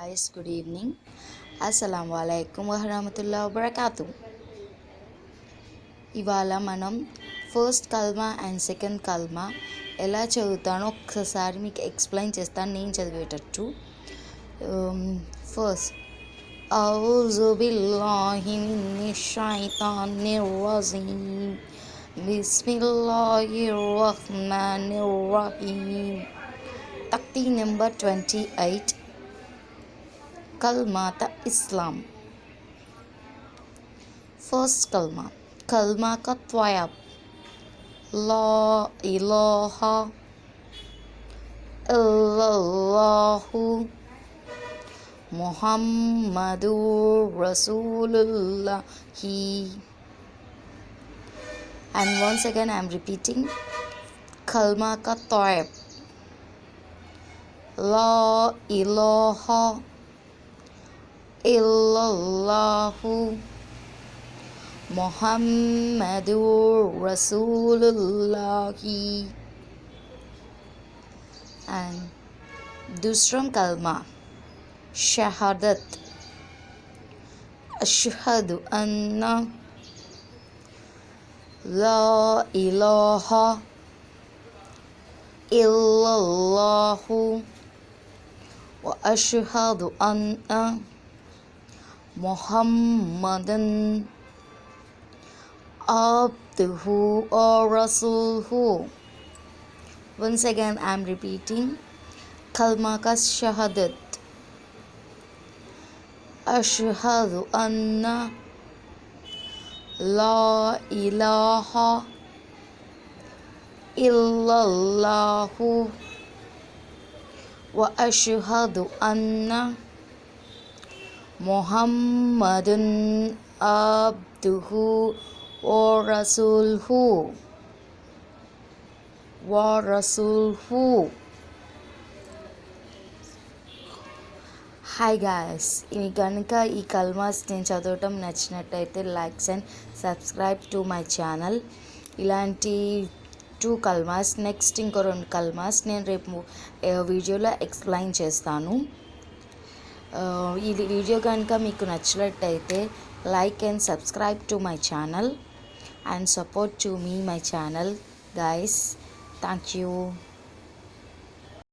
guys, good evening. Assalamu alaikum warahmatullahi wabarakatuh. ఇవాళ మనం first kalma and second kalma ఎలా చదువుతానో ఒక్కసారి మీకు ఎక్స్ప్లెయిన్ చేస్తాను నేను చదివేటట్టు. ఫస్ట్ అఊజు బిల్లాహి మినష్ షైతానిర్ రజీమ్ బిస్మిల్లాహిర్ రహ్మానిర్ రహీమ్. తక్తీ నెంబర్ 28 कलमात इस्लाम. फर्स्ट कलमा का त्वयब ला इलाहा इल्लल्लाहु मुहम्मदुर रसूलुल्लाही. And once again I am repeating कलमा का त्वयब ला इलाहा illallahu muhammadur rasulullahi. And दूसरा कलमा शहादत अशहदु अन्ना ला इलाहा इल्लल्लाहु व अशहदु अन्ना Muhammadan abduhu or rasuluhu. Once again I am repeating kalma ka shahadat ashhadu anna la ilaha illallahu wa ashhadu anna मुहम्मदुन अब्दुहु व रसूलुहु. హాయ్ గాయస్, ఇవి కనుక ఈ కల్మాస్ నేను చదవటం నచ్చినట్టయితే likes and subscribe to my channel. ఇలాంటి 2 కల్మాస్ నెక్స్ట్ ఇంకో 2 కల్మాస్ నేను రేపు వీడియోలో ఎక్స్ప్లెయిన్ చేస్తాను. ఈ వీడియో కనుక మీకు నచ్చినట్టయితే like and subscribe to my channel and support to me my channel guys. Thank you.